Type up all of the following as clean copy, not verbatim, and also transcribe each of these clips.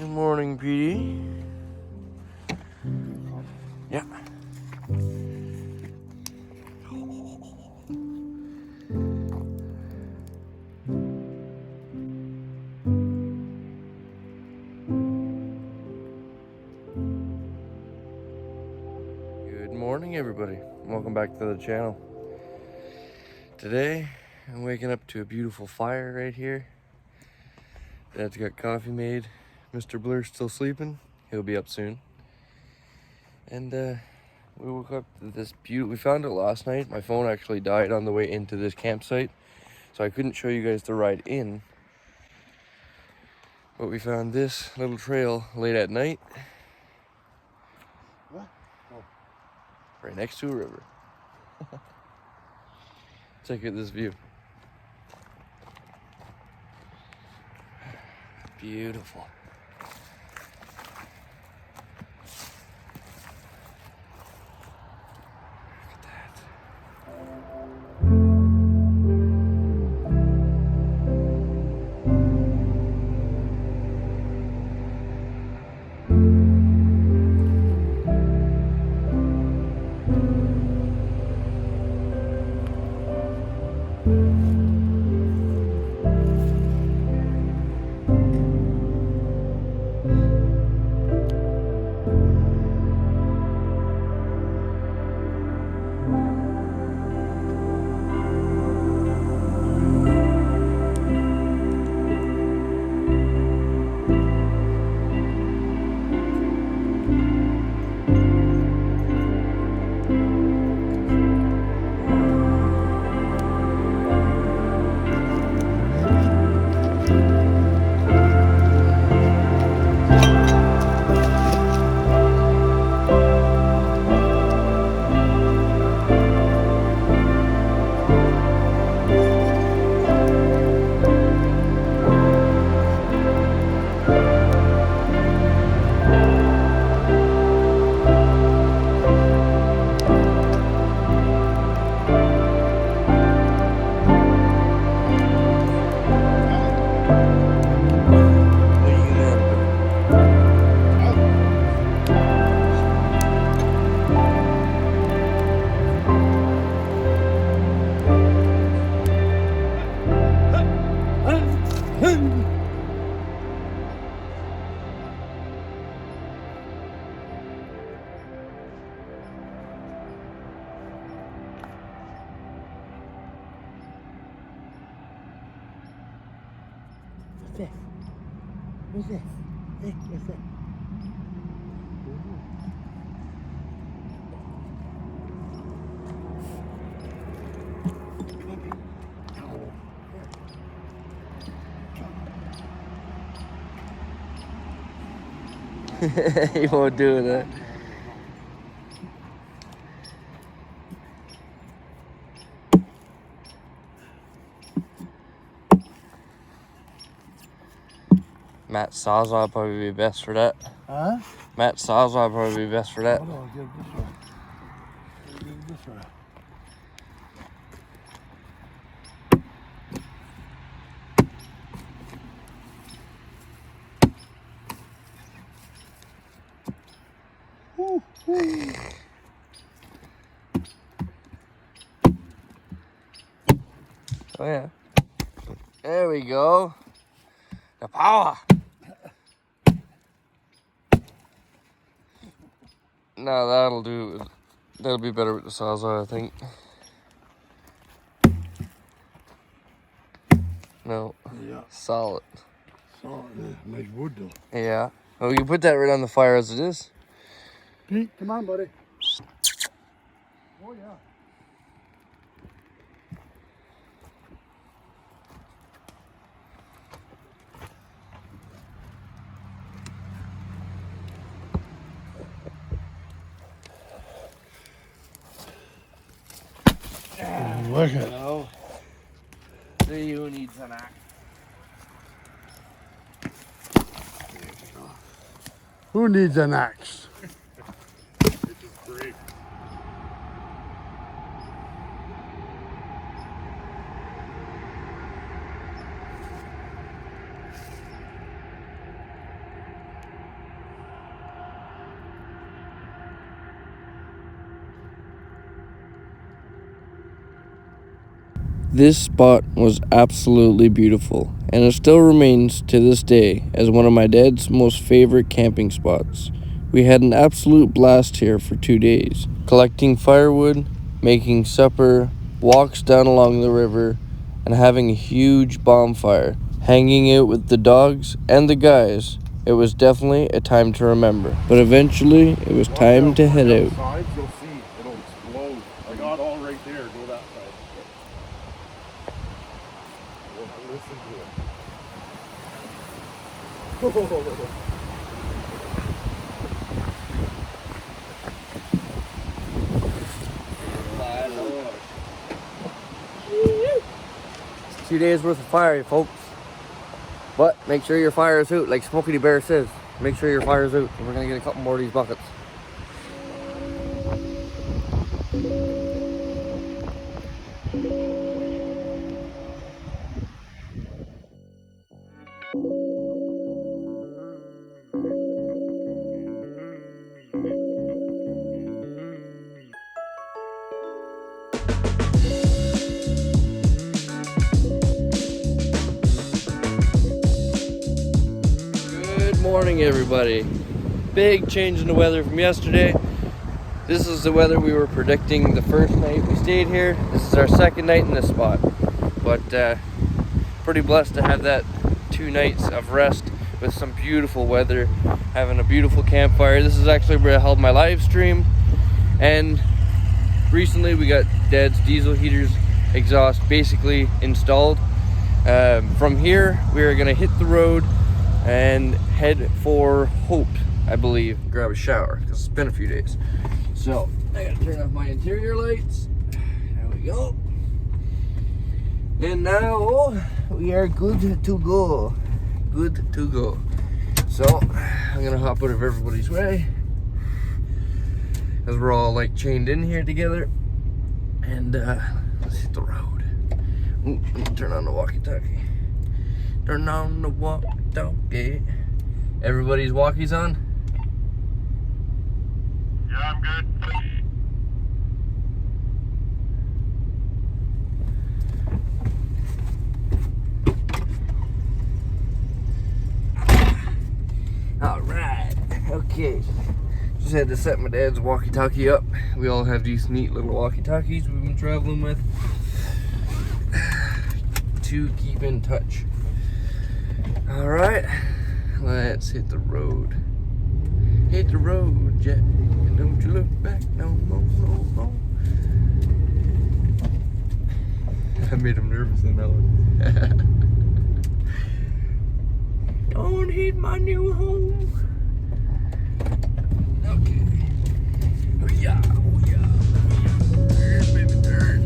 Good morning, Petey. Yeah. Good morning, everybody. Welcome back to the channel. Today, I'm waking up to a beautiful fire right here. Dad's got coffee made. Mr. Blur's still sleeping. He'll be up soon. And we woke up to this beautiful. We found it last night. My phone actually died on the way into this campsite, so I couldn't show you guys the ride in. But we found this little trail late at night. What? Oh. Right next to a river. Check out this view. Beautiful. Look at that. What's this? What's this? Hey, what's that? He won't do that. Matt Sawzall would probably be best for that. Huh? Matt Sawzall would probably be best for that. Hold on, give it this way. Give it this way. Woo, woo. Oh yeah. There we go. The power. No, that'll do. That'll be better with the Sawzall, I think. No. Yeah. Solid. Solid. Yeah. Nice wood though. Yeah. Oh, you can put that right on the fire as it is. Pete, come on, buddy. Oh yeah. Look at it. No. Do you need some axe? Who needs an axe? This is great. This spot was absolutely beautiful, and it still remains to this day as one of my dad's most favorite camping spots. We had an absolute blast here for 2 days, collecting firewood, making supper, walks down along the river, and having a huge bonfire. Hanging out with the dogs and the guys, it was definitely a time to remember. But eventually, it was time to head out. Outside, you'll see it'll explode. I got all right there. Go that side. Well, listen to it. 2 days worth of fire, folks. But make sure your fire is out, like Smokey the Bear says. Make sure your fire is out. We're gonna get a couple more of these buckets. Good morning, everybody. Big change in the weather from yesterday. This is the weather we were predicting the first night we stayed here. This is our second night in this spot. But pretty blessed to have that 2 nights of rest with some beautiful weather, having a beautiful campfire. This is actually where I held my live stream. And recently we got Dad's diesel heaters exhaust basically installed. From here, we are gonna hit the road and head for Hope, I believe. Grab a shower, because it's been a few days. So, I gotta turn off my interior lights. There we go. And now, we are good to go. Good to go. So, I'm gonna hop out of everybody's way, as we're all like chained in here together. And let's hit the road. Ooh, let me turn on the walkie-talkie. Turn on the walkie-talkie. Everybody's walkies on? Yeah, I'm good. All right, okay. Just had to set my dad's walkie-talkie up. We all have these neat little walkie-talkies we've been traveling with to keep in touch. All right, let's hit the road. Hit the road, Jack, and don't you look back no more, no more. I made him nervous in that one. Don't hit my new home. Okay. Oh yeah, oh yeah. Turn, baby, turn.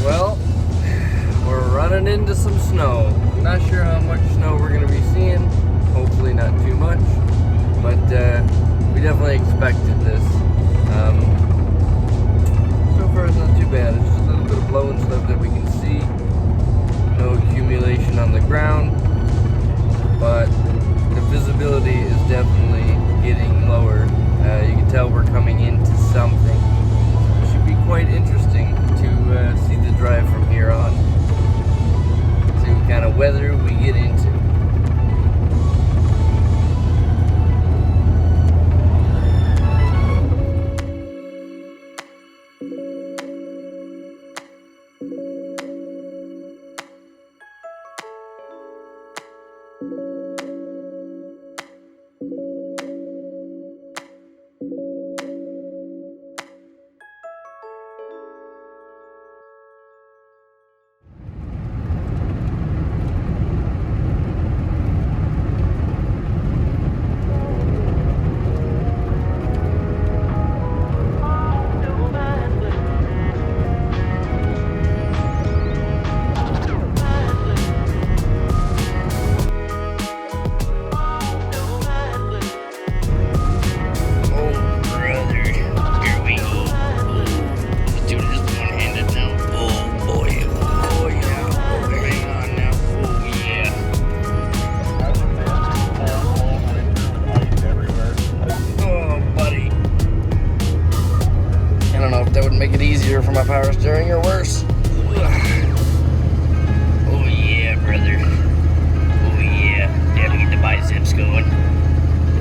Well, we're running into some snow. Not sure how much snow we're going to be seeing. Hopefully not too much. But we definitely expected this. So far it's not too bad. It's just that would make it easier for my power steering or worse. Oh yeah, brother. Oh yeah. That'll get the biceps going.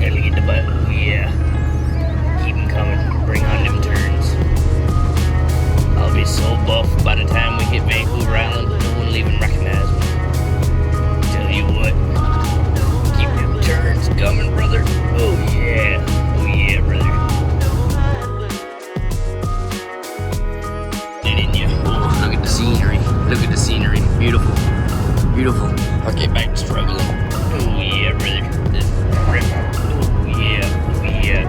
That'll get the butt. Oh yeah. Keep them coming. Bring on them turns. I'll be so buff by the time we hit Vancouver Island, no one will even recognize me. Tell you what. Keep them turns coming, brother. Oh yeah. Oh yeah, brother. Didn't you? Oh, look at the scenery. Look at the scenery. Beautiful. Beautiful. Okay, back to struggling. Oh yeah, brother. This rip. Oh yeah. Oh yeah.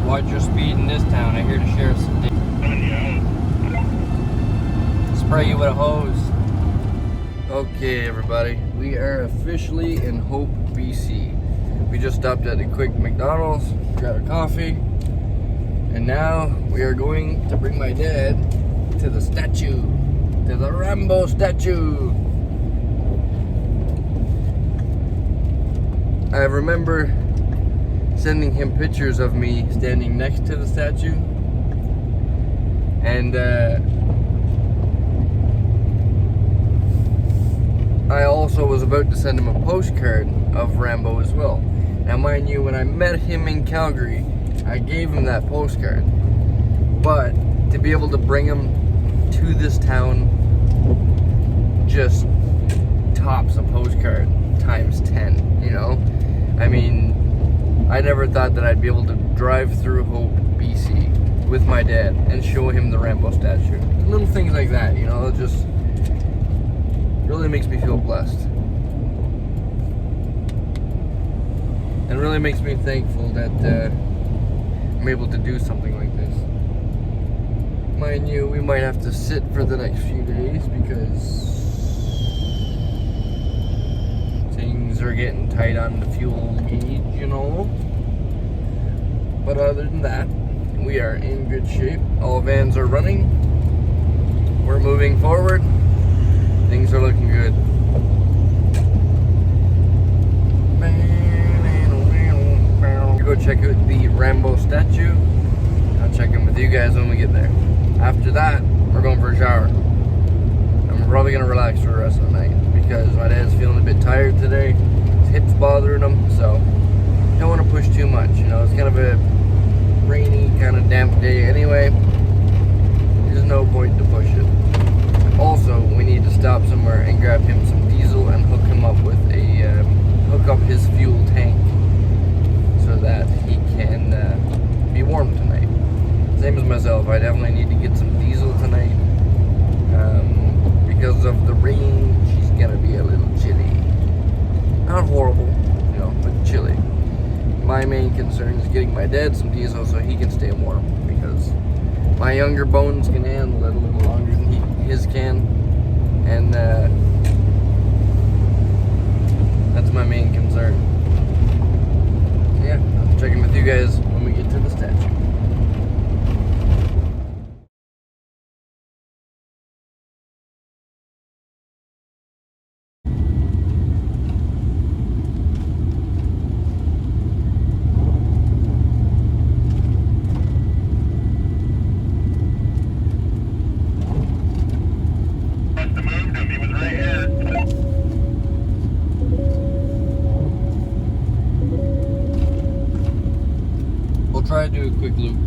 Watch your speed in this town. I hear the sheriff's spray you with a hose. Okay, everybody, we are officially in Hope, BC. We just stopped at a quick McDonald's, grabbed a coffee, and now we are going to bring my dad to the statue, to the Rambo statue. I remember sending him pictures of me standing next to the statue, and I also was about to send him a postcard of Rambo as well. Now mind you, when I met him in Calgary, I gave him that postcard, but to be able to bring him to this town just tops a postcard times 10, you know? I mean, I never thought that I'd be able to drive through Hope, BC with my dad and show him the Rambo statue. Little things like that, you know, it just really makes me feel blessed. And really makes me thankful that I'm able to do something like this. Mind you, we might have to sit for the next few days because things are getting tight on the fuel gauge, you know. But other than that, we are in good shape. All vans are running. We're moving forward. Things are looking good. Go check out the Rambo statue. I'll check in with you guys when we get there. After that, we're going for a shower. And we're probably gonna relax for the rest of today. His hip's bothering him, so don't want to push too much. You know, it's kind of a rainy, kind of damp day anyway. There's no point to push it. Also, we need to stop somewhere and grab him some diesel and hook him up with hook up his fuel tank so that he can be warm tonight. Same as myself, I definitely need to get some diesel tonight. Because of the rain, she's gonna be a little chilly. Not horrible, you know, but chilly. My main concern is getting my dad some diesel so he can stay warm, because my younger bones can handle it a little longer than his can, and that's my main concern. So yeah, I'll check in with you guys when we get to the statue. We'll try to do a quick loop.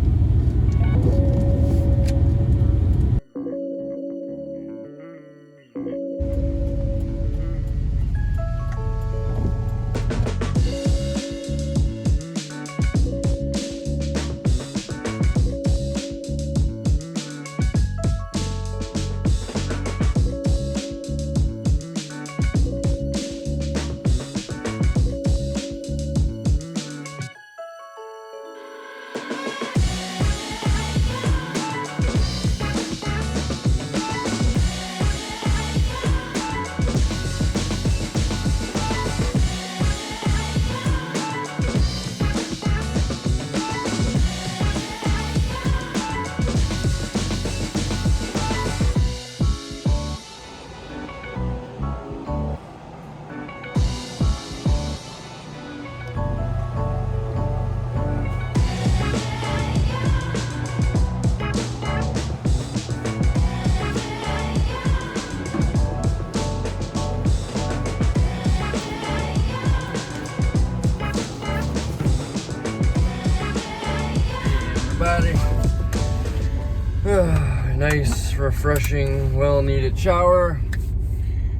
Nice, refreshing, well-needed shower.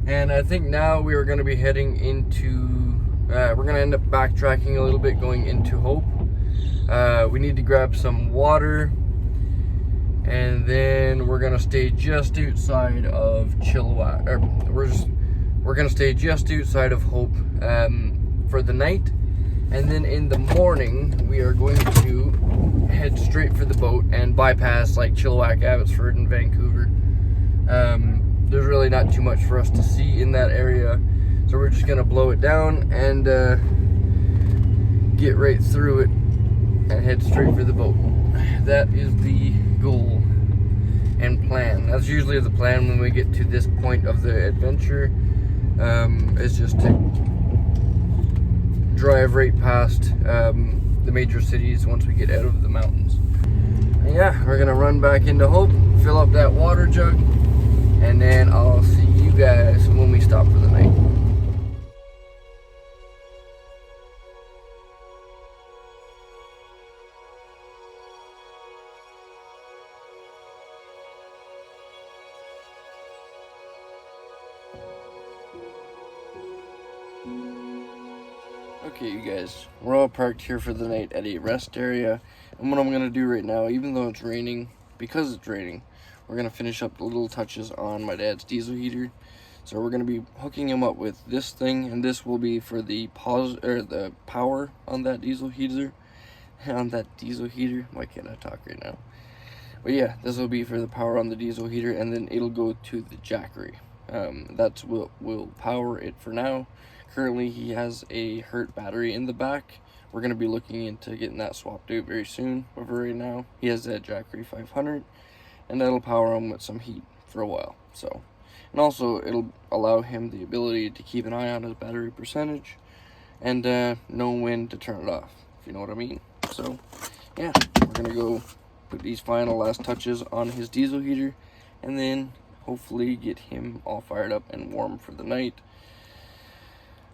And I think now we are going to be heading into, we're going to end up backtracking a little bit going into Hope. We need to grab some water, and then we're going to stay just outside of Chilliwack, or we're going to stay just outside of Hope for the night. And then in the morning, we are going to head straight for the boat and bypass like Chilliwack, Abbotsford, and Vancouver. There's really not too much for us to see in that area, so we're just gonna blow it down and get right through it and head straight for the boat. That is the goal and plan. That's usually the plan when we get to this point of the adventure. Is just to drive right past the major cities once we get out of the mountains. And yeah, we're gonna run back into Hope, fill up that water jug, and then I'll see you guys when we stop for the night. Okay, you guys, we're all parked here for the night at a rest area, and what I'm going to do right now, even though it's raining, because it's raining, we're going to finish up the little touches on my dad's diesel heater. So we're going to be hooking him up with this thing, and this will be for the the power on that diesel heater. Why can't I talk right now? But yeah, this will be for the power on the diesel heater, and then it'll go to the jackery. That's what will power it for now. Currently, he has a hurt battery in the back. We're going to be looking into getting that swapped out very soon. But for right now, he has that Jackery 500, and that'll power him with some heat for a while. So, and also, it'll allow him the ability to keep an eye on his battery percentage and know when to turn it off, if you know what I mean. So, yeah, we're going to go put these final last touches on his diesel heater, and then hopefully get him all fired up and warm for the night.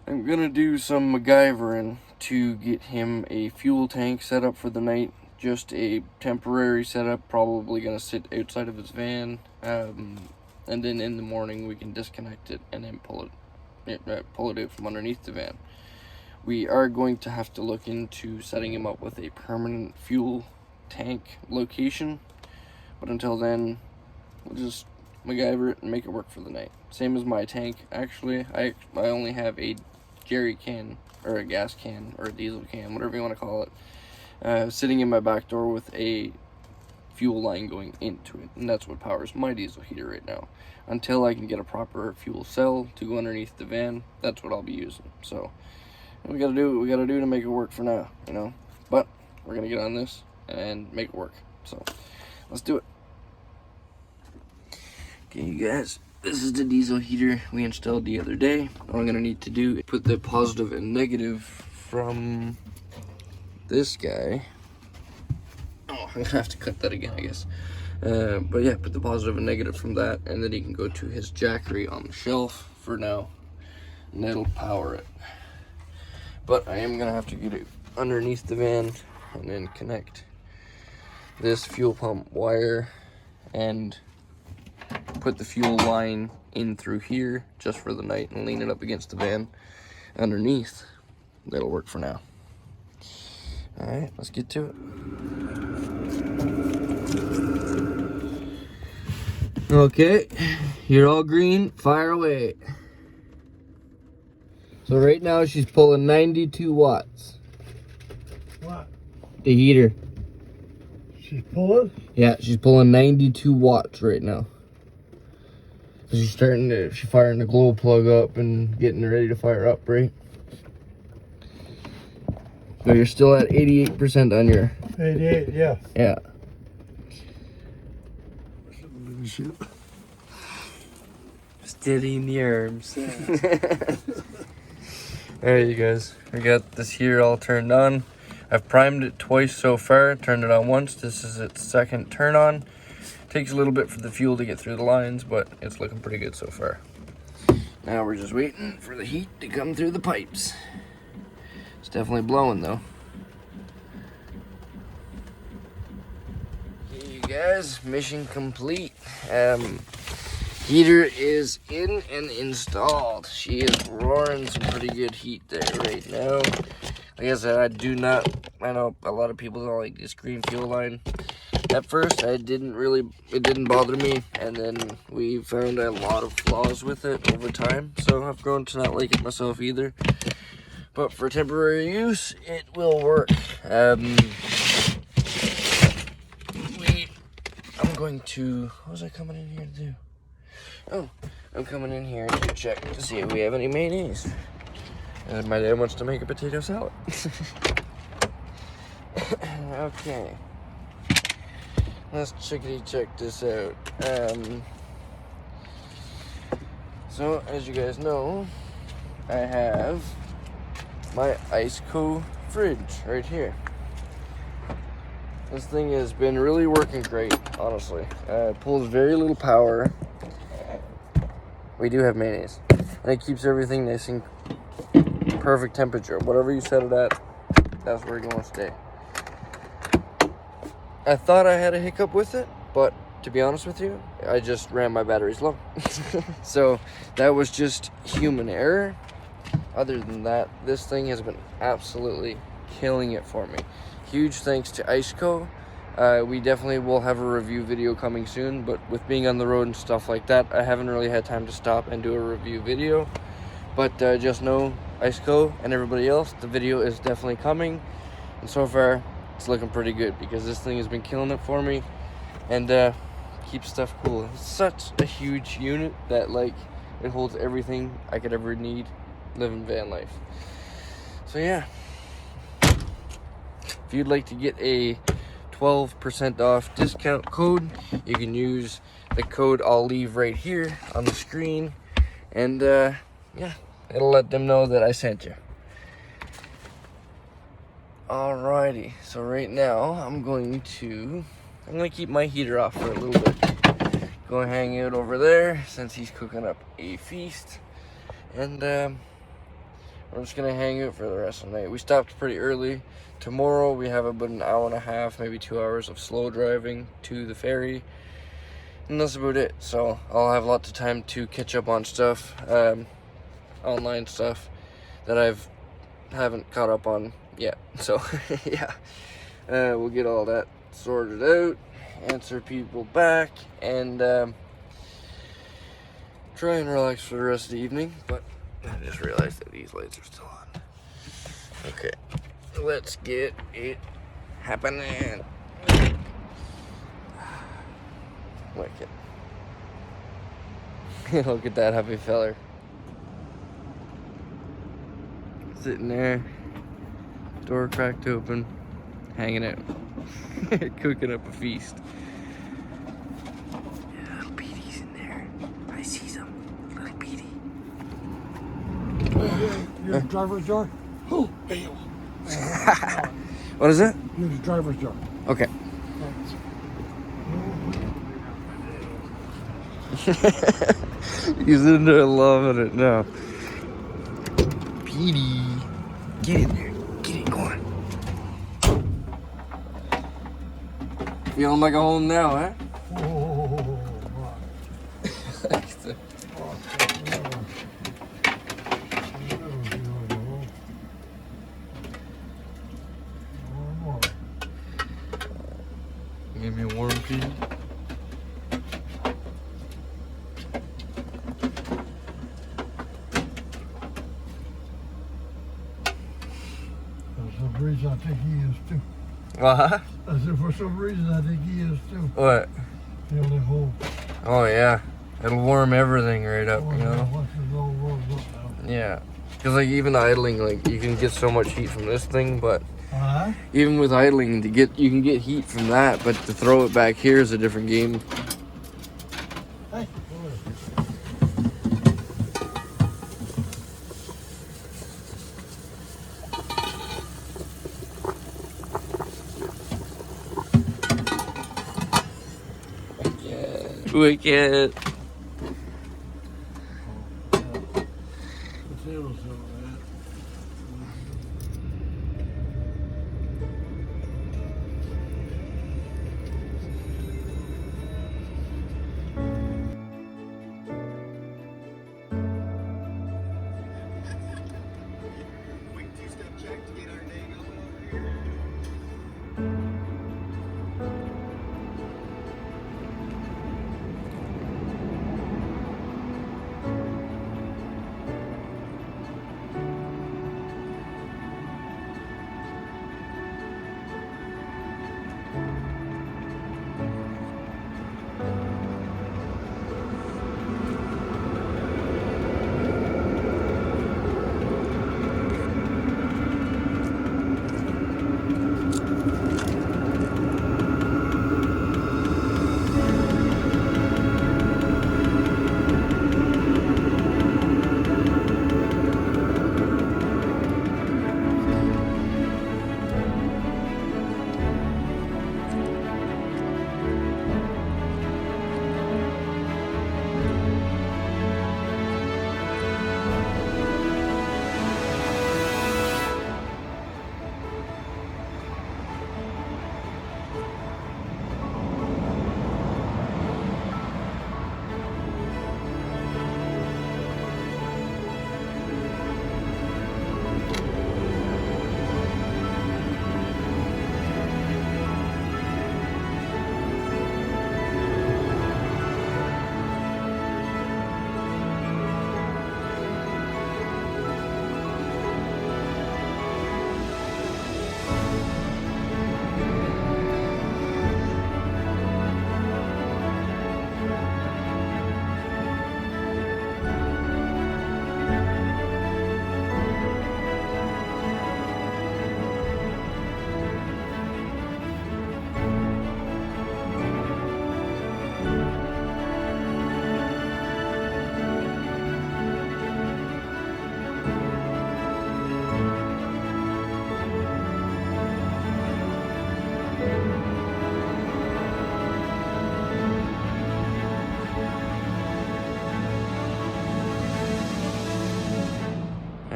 I'm gonna do some MacGyvering to get him a fuel tank set up for the night. Just a temporary setup, probably gonna sit outside of his van, and then in the morning we can disconnect it and then pull it out from underneath the van. We are going to have to look into setting him up with a permanent fuel tank location, but until then, we'll just MacGyver it and make it work for the night. Same as my tank. Actually, I only have a jerry can, or a gas can, or a diesel can, whatever you want to call it, sitting in my back door with a fuel line going into it, and that's what powers my diesel heater right now. Until I can get a proper fuel cell to go underneath the van, that's what I'll be using. So we gotta do what we gotta do to make it work for now, you know. But we're gonna get on this and make it work. So let's do it. Okay, you guys, this is the diesel heater we installed the other day. All I'm gonna need to do is put the positive and negative from this guy. Oh, I'm gonna have to cut that again, I guess. But yeah, put the positive and negative from that, and then he can go to his jackery on the shelf for now, and that'll power it. But I am gonna have to get it underneath the van and then connect this fuel pump wire and put the fuel line in through here just for the night and lean it up against the van underneath. That'll work for now. All right, let's get to it. Okay, you're all green, fire away. So right now she's pulling 92 watts. What? The heater. She's pulling? Yeah, she's pulling 92 watts right now. So she's firing the glow plug up and getting ready to fire up, right? So you're still at 88% on your... 88, yeah. Yeah. Shit. Steady in the arms. Alright, you guys. We got this here all turned on. I've primed it twice so far, turned it on once. This is its second turn on. Takes a little bit for the fuel to get through the lines, but it's looking pretty good so far. Now we're just waiting for the heat to come through the pipes. It's definitely blowing though. Okay, you guys, mission complete. Heater is in and installed. She is roaring some pretty good heat there right now. Like I said, I know a lot of people don't like this green fuel line. At first, it didn't bother me, and then we found a lot of flaws with it over time, so I've grown to not like it myself either. But for temporary use, it will work. I'm going to, what was I coming in here to do? Oh, I'm coming in here to check to see if we have any mayonnaise. And my dad wants to make a potato salad. Okay. Let's check this out. So, as you guys know, I have my IceCo fridge right here. This thing has been really working great, honestly. It pulls very little power. We do have mayonnaise. And it keeps everything nice and perfect temperature. Whatever you set it at, that's where you're going to stay. I thought I had a hiccup with it, but to be honest with you, I just ran my batteries low. So that was just human error. Other than that, this thing has been absolutely killing it for me. Huge thanks to IceCo. We definitely will have a review video coming soon, but with being on the road and stuff like that, I haven't really had time to stop and do a review video. But just know, IceCo and everybody else, the video is definitely coming. And so far, it's looking pretty good because this thing has been killing it for me and keeps stuff cool. It's such a huge unit that it holds everything I could ever need living van life. So yeah, if you'd like to get a 12% off discount code, you can use the code I'll leave right here on the screen, and yeah, it'll let them know that I sent you. Alrighty, so right now I'm gonna keep my heater off for a little bit. Go hang out over there since he's cooking up a feast, and I'm just gonna hang out for the rest of the night. We stopped pretty early. Tomorrow we have about an hour and a half, maybe 2 hours of slow driving to the ferry. And that's about it. So I'll have lots of time to catch up on stuff, online stuff that haven't caught up on yet. So yeah, we'll get all that sorted out, answer people back, and try and relax for the rest of the evening. But I just realized that these lights are still on. Okay, let's get it happening. Wicked. Look at that happy feller. Sitting there, door cracked open, hanging out, cooking up a feast. Yeah, little Petey's in there. I see some little Petey. Your driver's door? Oh, bail. What is it? Use driver's door. Okay. He's in there loving it now. Petey, get in there. Get it going. Feeling like a home now, huh? Oh, Give me a warm Petey. for some reason, I think he is too. What? I said, for some reason, I think he is too. What? The only home. Oh yeah, it'll warm everything right up, you know? Once it's all warmed up now. Yeah, because like even idling, like you can get so much heat from this thing, but Huh? even with idling, you can get heat from that, but to throw it back here is a different game. Hey. Wicked. Potatoes over that.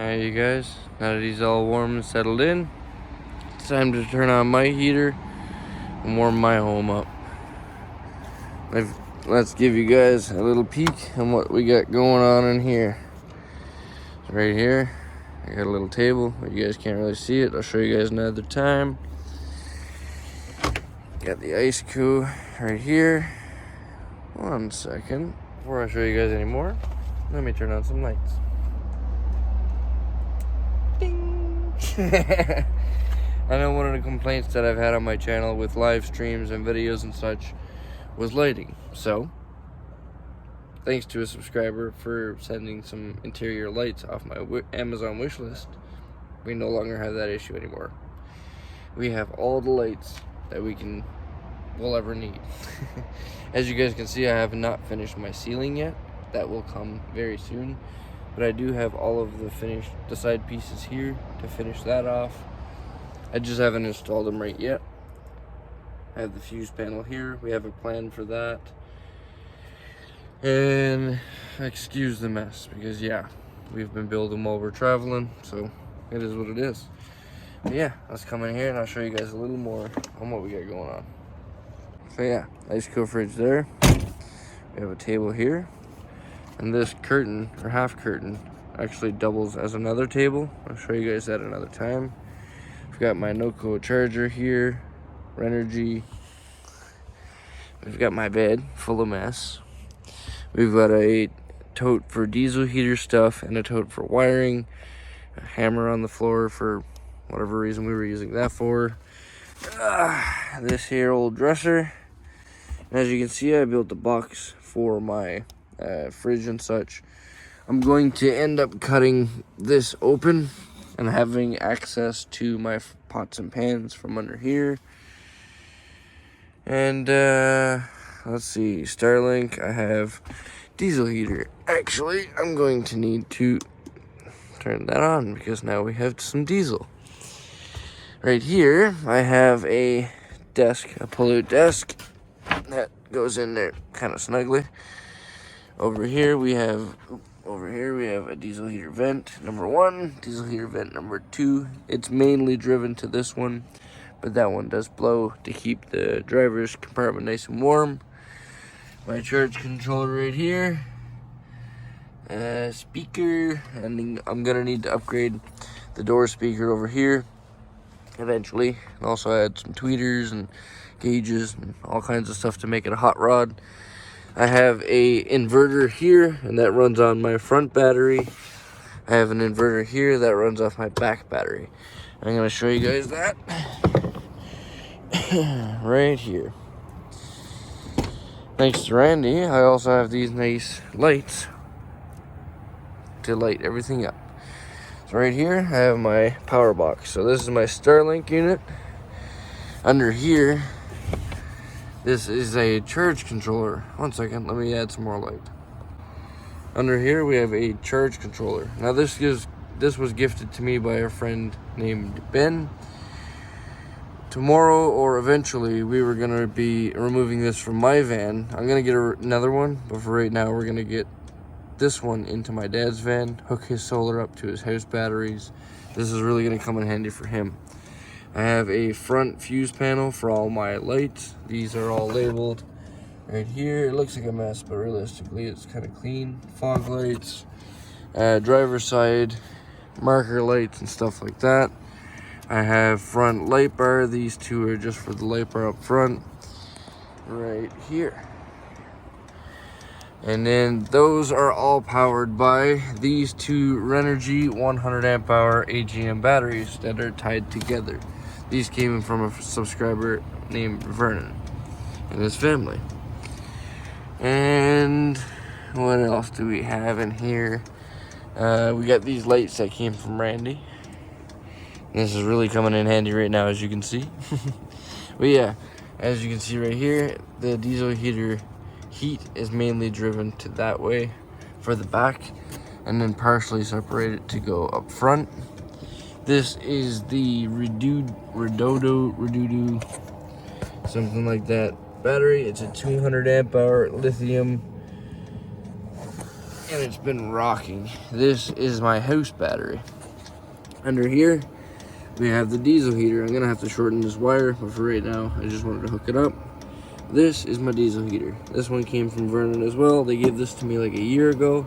Alright, you guys, now that he's all warm and settled in, it's time to turn on my heater and warm my home up. Let's give you guys a little peek on what we got going on in here. Right here, I got a little table, but you guys can't really see it. I'll show you guys another time. Got the IceCo right here. One second. Before I show you guys any more, let me turn on some lights. Ding! I know one of the complaints that I've had on my channel with live streams and videos and such was lighting. So, thanks to a subscriber for sending some interior lights off my Amazon wish list, we no longer have that issue anymore. We have all the lights that we'll ever need. As you guys can see, I have not finished my ceiling yet. That will come very soon. But I do have all of the side pieces here to finish that off. I just haven't installed them right yet. I have the fuse panel here. We have a plan for that. And excuse the mess, because yeah, we've been building while we're traveling, so it is what it is. But yeah, let's come in here and I'll show you guys a little more on what we got going on. So yeah, IceCo fridge there. We have a table here. And this curtain, or half curtain, actually doubles as another table. I'll show you guys that another time. I've got my NoCo charger here, Renergy. We've got my bed, full of mess. We've got a tote for diesel heater stuff and a tote for wiring. A hammer on the floor for whatever reason we were using that for. This here old dresser. And as you can see, I built a box for my fridge and such. I'm going to end up cutting this open and having access to my pots and pans from under here. And let's see, Starlink, I have diesel heater. Actually, I'm going to need to turn that on because now we have some diesel. Right here, I have a desk, a pull-out desk that goes in there kind of snugly. Over here we have a diesel heater vent number 1, diesel heater vent number 2. It's mainly driven to this one, but that one does blow to keep the driver's compartment nice and warm. My charge controller right here, speaker, and I'm gonna need to upgrade the door speaker over here eventually. And also add some tweeters and gauges and all kinds of stuff to make it a hot rod. I have a inverter here, and that runs on my front battery. I have an inverter here that runs off my back battery. I'm gonna show you guys that right here. Thanks to Randy, I also have these nice lights to light everything up. So right here, I have my power box. So this is my Starlink unit. Under here, this is a charge controller. One second, let me add some more light. Under here, we have a charge controller. Now this was gifted to me by a friend named Ben. Tomorrow or eventually, we were gonna be removing this from my van. I'm gonna get another one, but for right now, we're gonna get this one into my dad's van, hook his solar up to his house batteries. This is really gonna come in handy for him. I have a front fuse panel for all my lights. These are all labeled right here. It looks like a mess, but realistically, it's kind of clean. Fog lights, driver's side, marker lights and stuff like that. I have front light bar. These two are just for the light bar up front right here. And then those are all powered by these two Renergy 100 amp hour AGM batteries that are tied together. These came from a subscriber named Vernon and his family. And what else do we have in here? We got these lights that came from Randy. This is really coming in handy right now, as you can see. But yeah, as you can see right here, the diesel heater heat is mainly driven to that way for the back, and then partially separated to go up front. This is the Redodo, something like that battery. It's a 200 amp hour lithium, and it's been rocking. This is my house battery. Under here, we have the diesel heater. I'm gonna have to shorten this wire, but for right now, I just wanted to hook it up. This is my diesel heater. This one came from Vernon as well. They gave this to me like a year ago,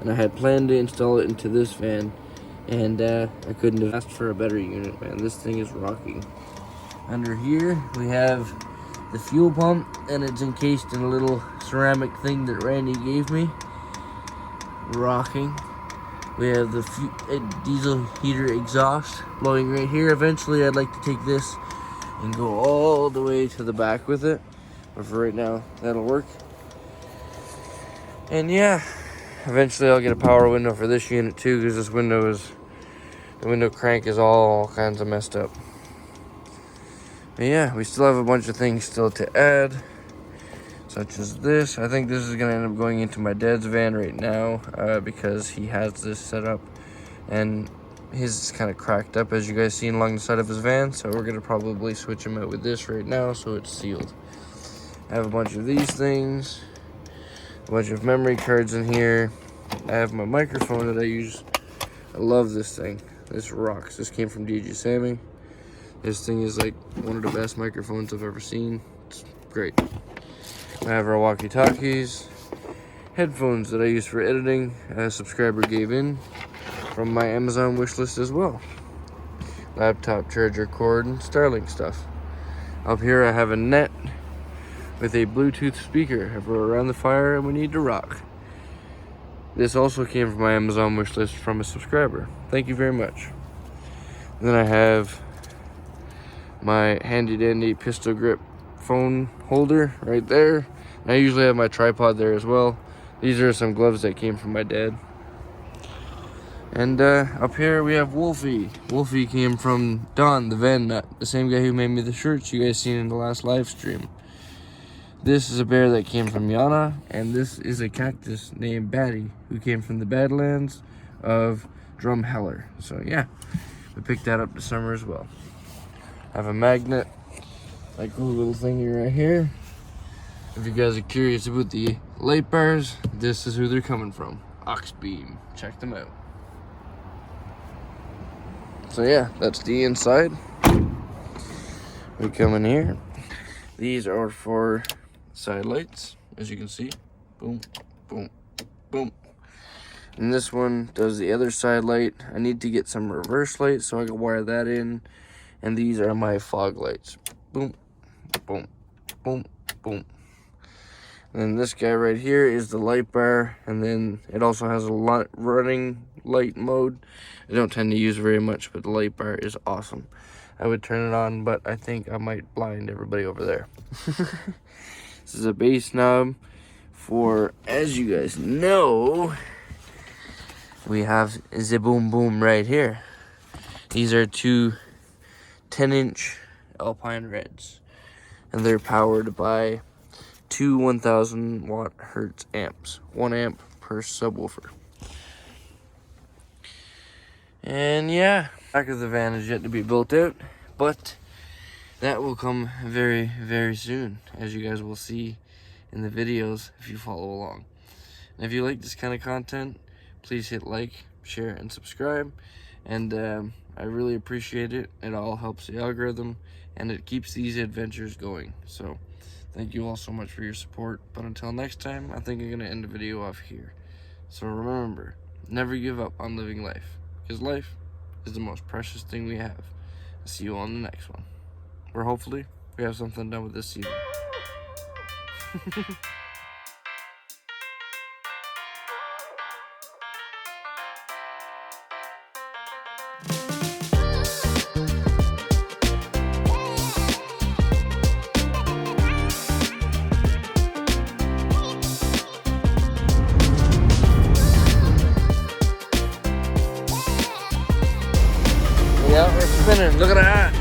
and I had planned to install it into this van, and I couldn't have asked for a better unit, man. This thing is rocking. Under here, we have the fuel pump, and it's encased in a little ceramic thing that Randy gave me. Rocking. We have the diesel heater exhaust blowing right here. Eventually, I'd like to take this and go all the way to the back with it. But for right now, that'll work. And yeah, eventually I'll get a power window for this unit too, because the window crank is all kinds of messed up. But yeah, we still have a bunch of things still to add, such as this. I think this is gonna end up going into my dad's van right now, because he has this set up, and his is kind of cracked up, as you guys seen along the side of his van. So we're gonna probably switch him out with this right now, so it's sealed. I have a bunch of these things, a bunch of memory cards in here. I have my microphone that I use. I love this thing. This rocks. This came from DJ Sammy. This thing is like one of the best microphones I've ever seen. It's great. I have our walkie-talkies, headphones that I use for editing. A subscriber gave in from my Amazon wish list as well. Laptop charger cord and Starlink stuff. Up here I have a net with a Bluetooth speaker if we're around the fire and we need to rock. This also came from my Amazon wish list from a subscriber. Thank you very much. And then I have my handy dandy pistol grip phone holder right there. And I usually have my tripod there as well. These are some gloves that came from my dad. And up here we have Wolfie. Wolfie came from Don, the van nut, the same guy who made me the shirts you guys seen in the last live stream. This is a bear that came from Yana, and this is a cactus named Batty, who came from the Badlands of Drumheller. So yeah, we picked that up this summer as well. I have a magnet, like cool little thingy right here. If you guys are curious about the light bars, this is who they're coming from. Oxbeam, check them out. So yeah, that's the inside. We come in here. These are for side lights, as you can see. Boom, boom, boom. And this one does the other side light. I need to get some reverse lights so I can wire that in. And these are my fog lights. Boom, boom, boom, boom. And then this guy right here is the light bar, and then it also has a running light mode. I don't tend to use very much, but the light bar is awesome. I would turn it on, but I think I might blind everybody over there. This is a bass knob for, as you guys know, we have the boom boom right here. These are two 10-inch Alpine Reds, and they're powered by two 1000 watt hertz amps, 1 amp per subwoofer. And yeah, back of the van is yet to be built out, but that will come very, very soon, as you guys will see in the videos if you follow along. And if you like this kind of content, please hit like, share, and subscribe. And I really appreciate it. It all helps the algorithm, and it keeps these adventures going. So thank you all so much for your support. But until next time, I think I'm going to end the video off here. So remember, never give up on living life, because life is the most precious thing we have. I'll see you on the next one, where hopefully we have something done with this season. Yeah, we're spinning. Look at that.